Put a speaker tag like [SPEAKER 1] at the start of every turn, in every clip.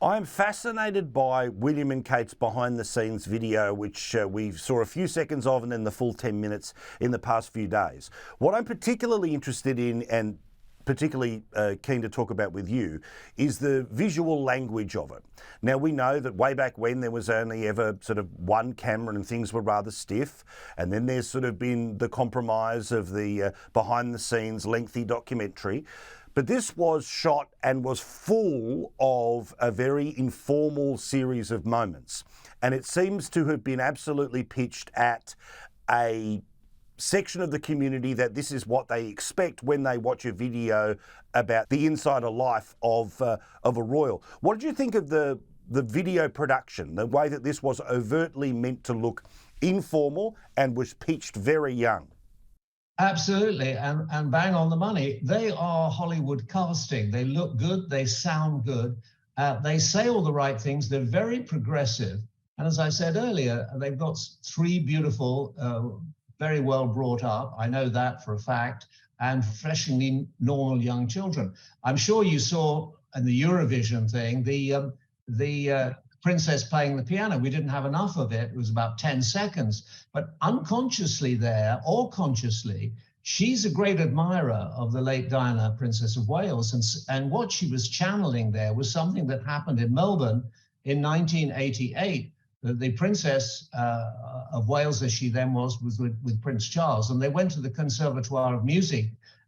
[SPEAKER 1] I'm fascinated by William and Kate's behind the scenes video, which we saw a few seconds of and then the full 10 minutes in the past few days. What I'm particularly interested in and particularly keen to talk about with you is the visual language of it. Now, we know that way back when there was only ever sort of one camera and things were rather stiff, and then there's sort of been the compromise of the behind the scenes lengthy documentary. But this was shot and was full of a very informal series of moments. And it seems to have been absolutely pitched at a section of the community that this is what they expect when they watch a video about the insider life of a royal. What did you think of the video production, the way that this was overtly meant to look informal and was pitched very young?
[SPEAKER 2] Absolutely, and bang on the money. They are Hollywood casting. They look good, they sound good, they say all the right things, they're very progressive. And as I said earlier, they've got three beautiful, very well brought up, I know that for a fact, and professionally normal young children. I'm sure you saw in the Eurovision thing, the princess playing the piano. We didn't have enough of it. It was about 10 seconds. But unconsciously there, or consciously, she's a great admirer of the late Diana, Princess of Wales. And what she was channeling there was something that happened in Melbourne in 1988. The Princess of Wales, as she then was with Prince Charles. And they went to the Conservatoire of Music,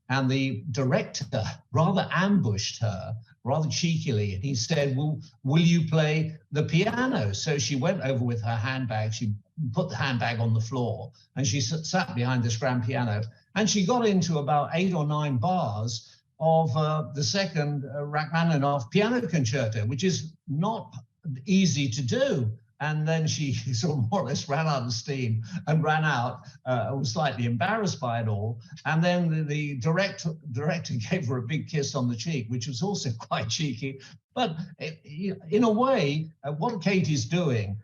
[SPEAKER 2] and the director rather ambushed her, rather cheekily. And he said, well, will you play the piano? So she went over with her handbag. She put the handbag on the floor and she sat behind this grand piano. And she got into about 8 or 9 bars of the second Rachmaninoff piano concerto, which is not easy to do. And then she sort of more or less ran out of steam and ran out, was slightly embarrassed by it all. And then the director gave her a big kiss on the cheek, which was also quite cheeky. But in a way, what Kate is doing,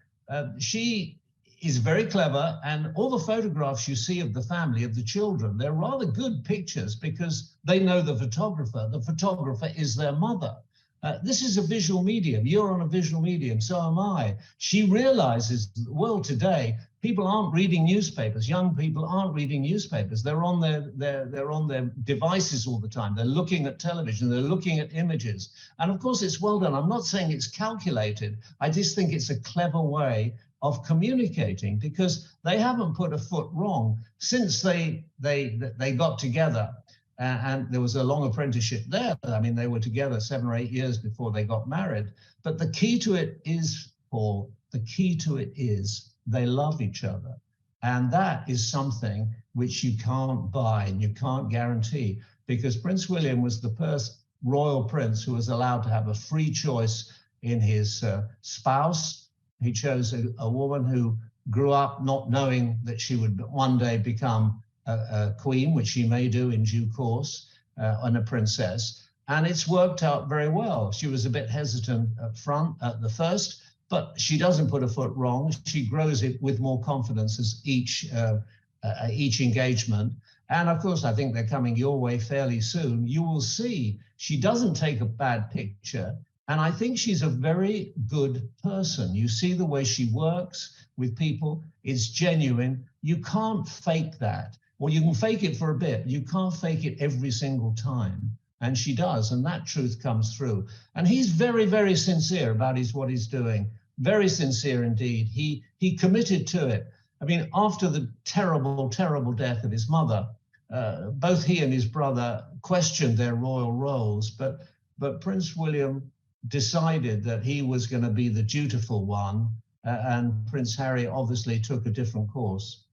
[SPEAKER 2] she is very clever. And all the photographs you see of the family, of the children, they're rather good pictures because they know the photographer. The photographer is their mother. This is a visual medium. You're on a visual medium, so am I. She realizes the world today, people aren't reading newspapers. Young people aren't reading newspapers. They're on their devices all the time. They're looking at television. They're looking at images. And of course, it's well done. I'm not saying it's calculated. I just think it's a clever way of communicating because they haven't put a foot wrong since they got together. And there was a long apprenticeship there. I mean, they were together 7 or 8 years before they got married. But the key to it is, Paul, the key to it is they love each other. And that is something which you can't buy and you can't guarantee, because Prince William was the first royal prince who was allowed to have a free choice in his spouse. He chose a woman who grew up not knowing that she would one day become a queen, which she may do in due course, and a princess. And it's worked out very well. She was a bit hesitant up front at the first, but she doesn't put a foot wrong. She grows it with more confidence as each engagement. And of course, I think they're coming your way fairly soon. You will see she doesn't take a bad picture. And I think she's a very good person. You see the way she works with people. It's genuine. You can't fake that. Well, you can fake it for a bit. You can't fake it every single time. And she does. And that truth comes through. And he's very, very sincere about what he's doing. Very sincere indeed. He committed to it. I mean, after the terrible, terrible death of his mother, both he and his brother questioned their royal roles. But Prince William decided that he was going to be the dutiful one. And Prince Harry obviously took a different course.